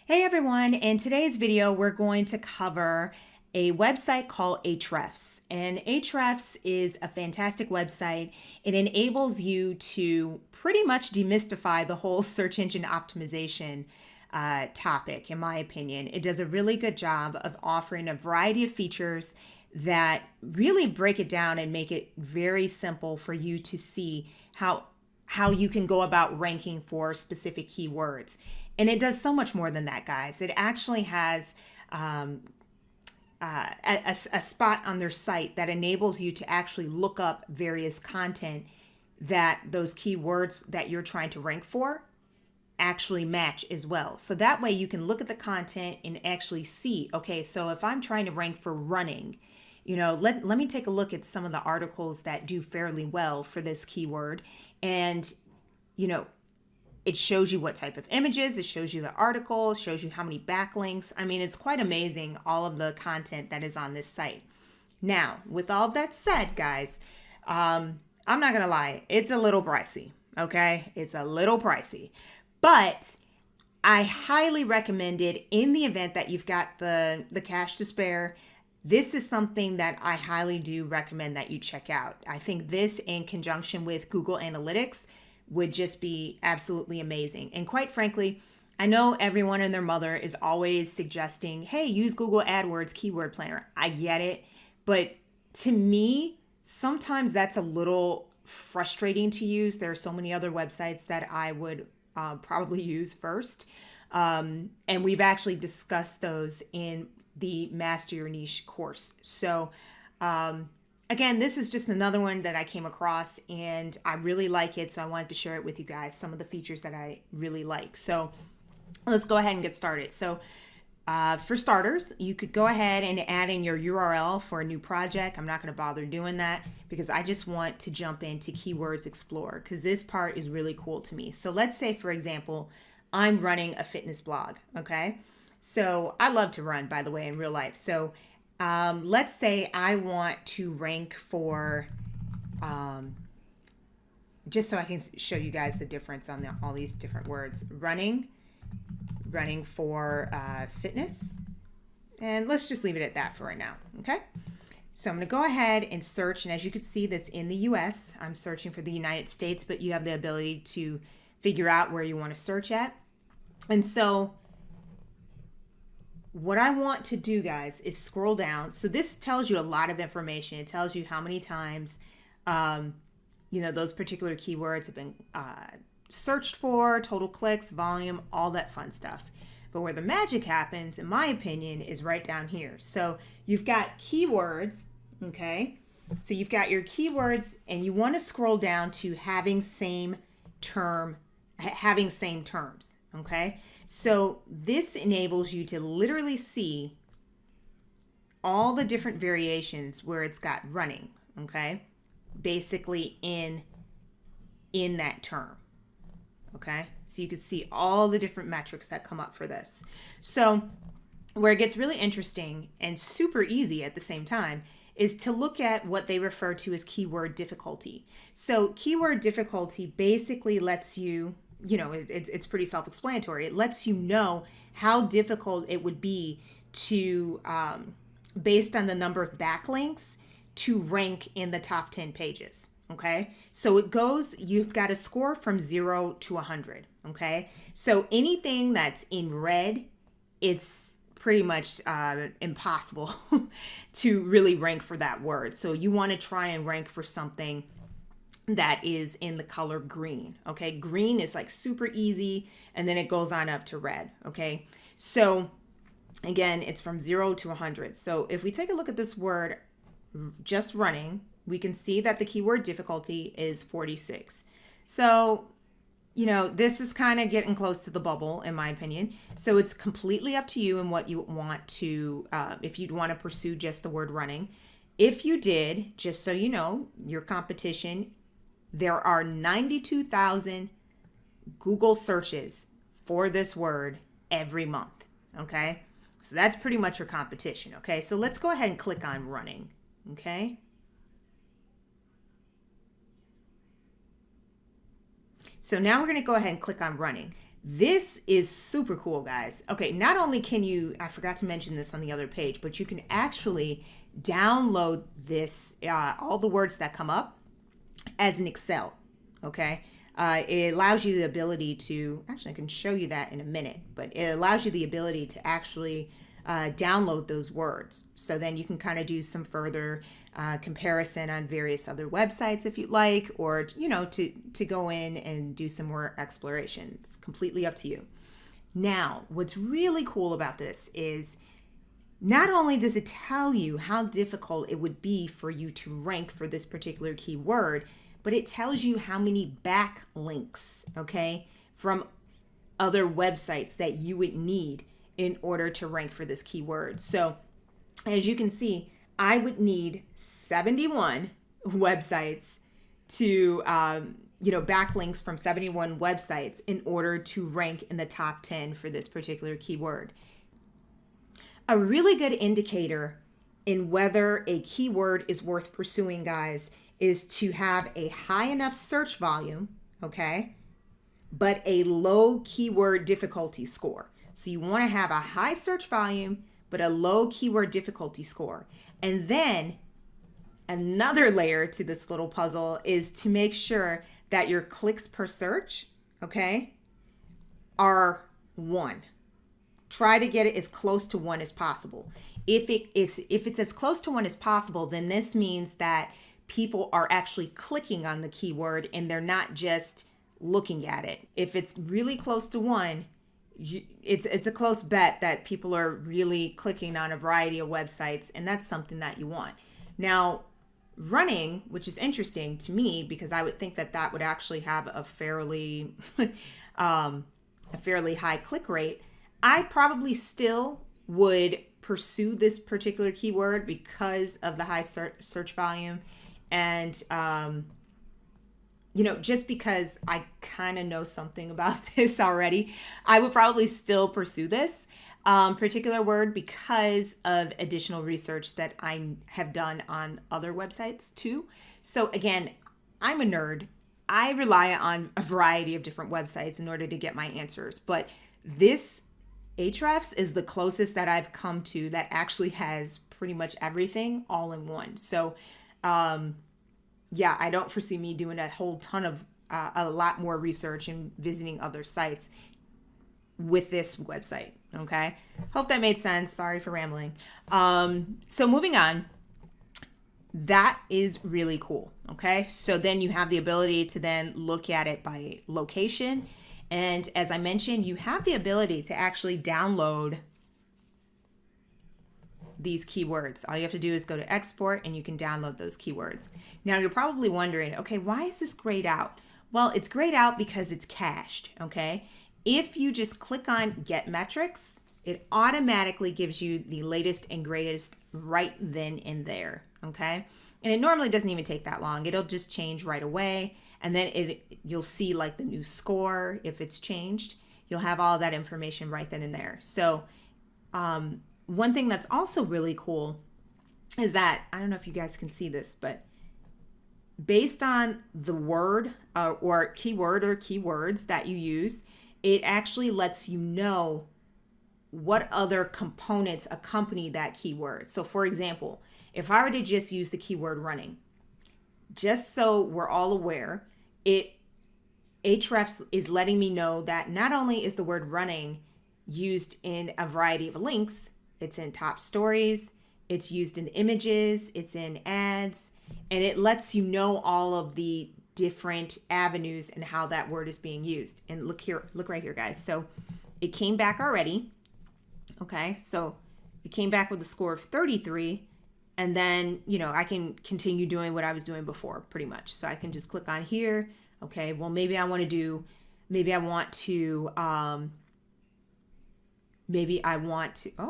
Hey everyone, in today's video we're going to cover a website called Ahrefs. And Ahrefs is a fantastic website. It enables you to pretty much demystify the whole search engine optimization topic, in my opinion. It does a really good job of offering a variety of features that really break it down and make it very simple for you to see how you can go about ranking for specific keywords. And it does so much more than that, guys. It actually has a spot on their site that enables you to actually look up various content that those keywords that you're trying to rank for actually match as well. So that way you can look at the content and actually see, okay, so if I'm trying to rank for running, let me take a look at some of the articles that do fairly well for this keyword. And, it shows you what type of images, it shows you the article, it shows you how many backlinks. I mean, it's quite amazing, all of the content that is on this site. Now, with all of that said, guys, I'm not going to lie, it's a little pricey, okay? It's a little pricey, but I highly recommend it in the event that you've got the cash to spare. This is something that I highly do recommend that you check out. I think this in conjunction with Google Analytics would just be absolutely amazing. And quite frankly, I know everyone and their mother is always suggesting, hey, use Google AdWords Keyword Planner. I get it. But to me, sometimes that's a little frustrating to use. There are so many other websites that I would probably use first. And we've actually discussed those in the Master Your Niche course. So again, this is just another one that I came across and I really like it. So I wanted to share it with you guys, some of the features that I really like. So let's go ahead and get started. So for starters, you could go ahead and add in your URL for a new project. I'm not going to bother doing that because I just want to jump into Keywords Explorer because this part is really cool to me. So let's say, for example, I'm running a fitness blog, okay? So I love to run, by the way, in real life. So let's say I want to rank for, just so I can show you guys the difference on all these different words, running for fitness. And let's just leave it at that for right now, okay? So I'm going to go ahead and search, and as you can see, that's in the US. I'm searching for the United States, but you have the ability to figure out where you want to search at. And so what I want to do, guys, is scroll down. So this tells you a lot of information. It tells you how many times, those particular keywords have been searched for, total clicks, volume, all that fun stuff. But where the magic happens, in my opinion, is right down here. So you've got keywords, okay? So you've got your keywords, and you want to scroll down to having same terms, okay? So this enables you to literally see all the different variations where it's got running, okay? Basically in that term, okay? So you can see all the different metrics that come up for this. So where it gets really interesting and super easy at the same time is to look at what they refer to as keyword difficulty. So keyword difficulty basically lets you, it's pretty self-explanatory. It lets you know how difficult it would be to, based on the number of backlinks, to rank in the top 10 pages, okay? So you've got a score from 0 to 100, okay? So anything that's in red, it's pretty much impossible to really rank for that word. So you want to try and rank for something that is in the color green, okay? Green is like super easy, and then it goes on up to red, okay? So again, it's from 0 to 100. So if we take a look at this word, just running, we can see that the keyword difficulty is 46. So, this is kind of getting close to the bubble, in my opinion. So it's completely up to you and what you want to, if you'd want to pursue just the word running. If you did, just so you know, your competition, there are 92,000 Google searches for this word every month, okay? So that's pretty much your competition, okay? So let's go ahead and click on running, okay? So now we're going to go ahead and click on running. This is super cool, guys. Okay, not only can you, I forgot to mention this on the other page, but you can actually download this, all the words that come up as an Excel, okay? It allows you the ability to, actually I can show you that in a minute, but it allows you the ability to actually download those words. So then you can kind of do some further comparison on various other websites if you'd like, or, you know, to go in and do some more exploration. It's completely up to you. Now, what's really cool about this is not only does it tell you how difficult it would be for you to rank for this particular keyword, but it tells you how many backlinks, okay, from other websites that you would need in order to rank for this keyword. So as you can see, I would need 71 websites to, backlinks from 71 websites in order to rank in the top 10 for this particular keyword. A really good indicator in whether a keyword is worth pursuing, guys, is to have a high enough search volume, okay, but a low keyword difficulty score. So you want to have a high search volume, but a low keyword difficulty score. And then another layer to this little puzzle is to make sure that your clicks per search, okay, are 1. Try to get it as close to 1 as possible. If it's as close to 1 as possible, then this means that people are actually clicking on the keyword and they're not just looking at it. If it's really close to 1, it's a close bet that people are really clicking on a variety of websites, and that's something that you want. Now, running, which is interesting to me because I would think that that would actually have a fairly high click rate. I probably still would pursue this particular keyword because of the high search volume, and just because I kind of know something about this already, I would probably still pursue this particular word because of additional research that I have done on other websites too. So again, I'm a nerd. I rely on a variety of different websites in order to get my answers, but this Ahrefs is the closest that I've come to that actually has pretty much everything all in one. So I don't foresee me doing a whole ton of a lot more research and visiting other sites with this website. Okay. Hope that made sense. Sorry for rambling. So moving on, that is really cool. Okay. So then you have the ability to then look at it by location. And as I mentioned, you have the ability to actually download these keywords. All you have to do is go to export and you can download those keywords. Now you're probably wondering, okay, why is this grayed out? Well, it's grayed out because it's cached, okay? If you just click on get metrics, it automatically gives you the latest and greatest right then and there, okay? And it normally doesn't even take that long. It'll just change right away. And then you'll see like the new score if it's changed. You'll have all that information right then and there. So one thing that's also really cool is that, I don't know if you guys can see this, but based on the word or keyword or keywords that you use, it actually lets you know what other components accompany that keyword. So for example, if I were to just use the keyword running, just so we're all aware, Ahrefs is letting me know that not only is the word running used in a variety of links, it's in top stories, it's used in images, it's in ads, and it lets you know all of the different avenues and how that word is being used. And look right here, guys. So it came back already. Okay, so it came back with a score of 33. And then, I can continue doing what I was doing before pretty much. So I can just click on here. Okay, well, maybe I want to, oh,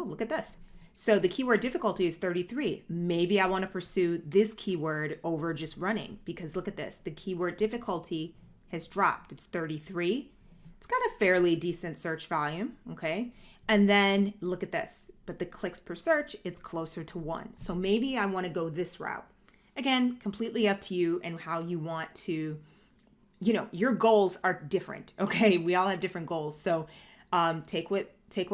look at this. So the keyword difficulty is 33. Maybe I want to pursue this keyword over just running because look at this. The keyword difficulty has dropped. It's 33. It's got a fairly decent search volume. Okay. And then look at this. But the clicks per search, it's closer to 1. So maybe I want to go this route. Again, completely up to you and how you want to your goals are different. Okay. We all have different goals. So take what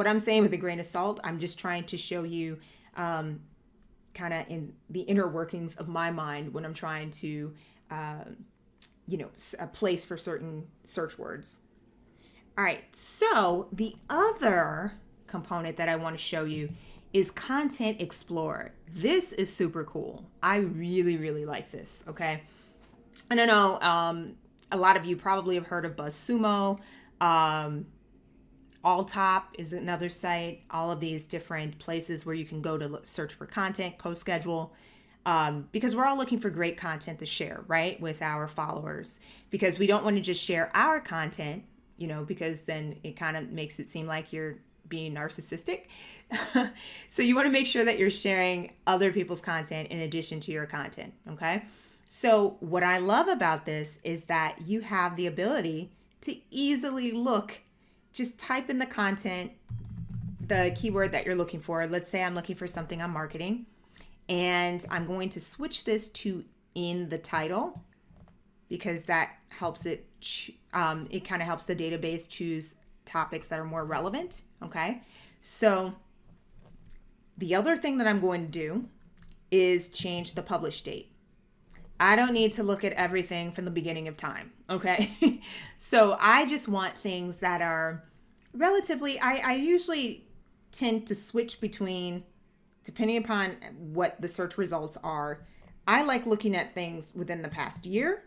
I'm saying with a grain of salt. I'm just trying to show you kind of in the inner workings of my mind when I'm trying to, a place for certain search words. All right. So the other component that I want to show you is Content Explorer. This is super cool. I really, really like this. Okay. And I know a lot of you probably have heard of BuzzSumo. Alltop is another site. All of these different places where you can go to search for content, co-schedule, because we're all looking for great content to share, right, with our followers. Because we don't want to just share our content, because then it kind of makes it seem like you're being narcissistic. So you want to make sure that you're sharing other people's content in addition to your content. Okay. So what I love about this is that you have the ability to easily just type in the content, the keyword that you're looking for. Let's say I'm looking for something on marketing, and I'm going to switch this to in the title, because that helps it kind of helps the database choose topics that are more relevant. Okay. So the other thing that I'm going to do is change the publish date. I don't need to look at everything from the beginning of time. Okay. So I just want things that are relatively, I usually tend to switch between, depending upon what the search results are. I like looking at things within the past year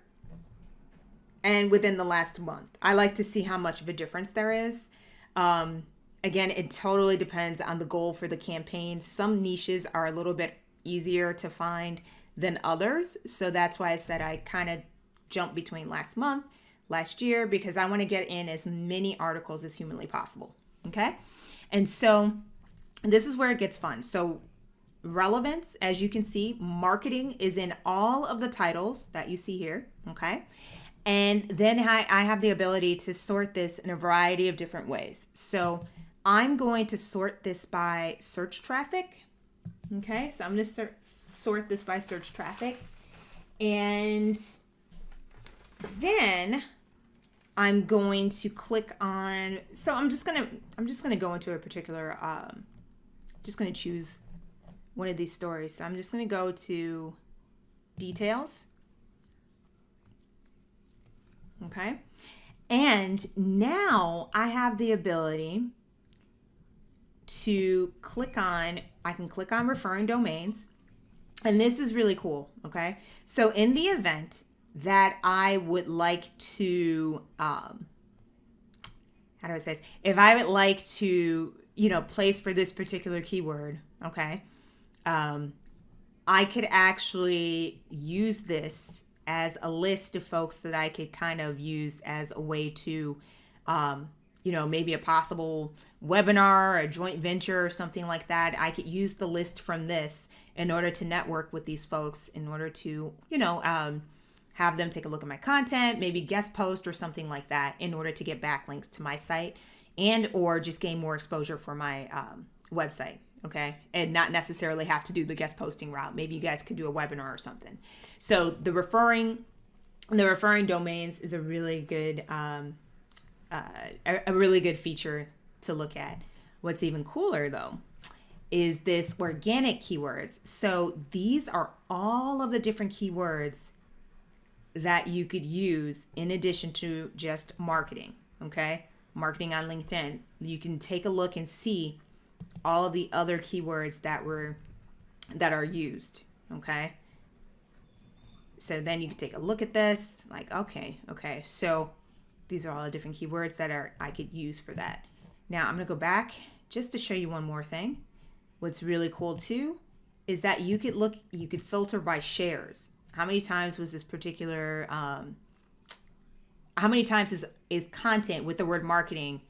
and within the last month. I like to see how much of a difference there is. Again, it totally depends on the goal for the campaign. Some niches are a little bit easier to find than others. So that's why I said I kind of jump between last month, last year, because I want to get in as many articles as humanly possible. Okay. And so this is where it gets fun. So relevance, as you can see, marketing is in all of the titles that you see here. Okay. And then I have the ability to sort this in a variety of different ways. So I'm going to sort this by search traffic. Okay, so I'm going to sort this by search traffic. And then I'm going to click on, so I'm just going to go into a particular, just going to choose one of these stories. So I'm just going to go to details. Okay. And now I have the ability to I can click on referring domains. And this is really cool. Okay. So in the event that I would like to, how do I say this? If I would like to, place for this particular keyword, okay, I could actually use this as a list of folks that I could kind of use as a way to, maybe a possible webinar, a joint venture or something like that. I could use the list from this in order to network with these folks, in order to, have them take a look at my content, maybe guest post or something like that, in order to get backlinks to my site and or just gain more exposure for my website. Okay. And not necessarily have to do the guest posting route. Maybe you guys could do a webinar or something. So the referring domains is a really good, a really good feature to look at. What's even cooler though is this organic keywords. So these are all of the different keywords that you could use in addition to just marketing. Okay. Marketing on LinkedIn. You can take a look and see all of the other keywords that are used. Okay. So then you can take a look at this, like, okay. So these are all the different keywords that I could use for that. Now I'm going to go back just to show you one more thing. What's really cool too is that you could filter by shares. How many times was this particular, how many times is content with the word marketing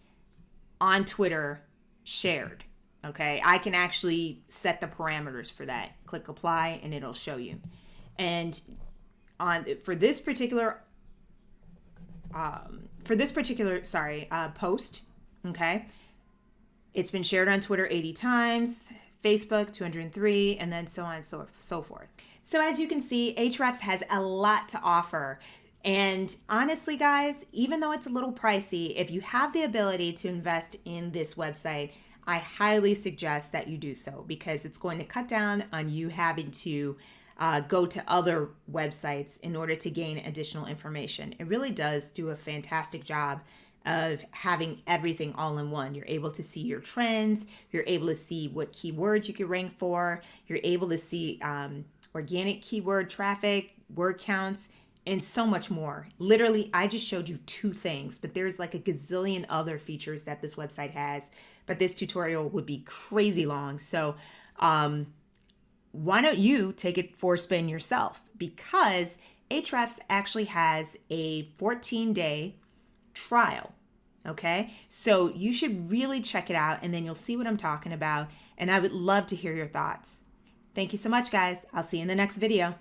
on Twitter shared? Okay, I can actually set the parameters for that. Click apply and it'll show you. And for this particular post, okay, it's been shared on Twitter 80 times, Facebook 203, and then so on and so forth. So as you can see, Ahrefs has a lot to offer. And honestly, guys, even though it's a little pricey, if you have the ability to invest in this website, I highly suggest that you do so, because it's going to cut down on you having to go to other websites in order to gain additional information. It really does do a fantastic job of having everything all in one. You're able to see your trends. You're able to see what keywords you can rank for. You're able to see organic keyword traffic, word counts, and so much more. Literally, I just showed you 2 things, but there's like a gazillion other features that this website has. But this tutorial would be crazy long. So why don't you take it for a spin yourself? Because Ahrefs actually has a 14-day trial. Okay, so you should really check it out, and then you'll see what I'm talking about. And I would love to hear your thoughts. Thank you so much, guys. I'll see you in the next video.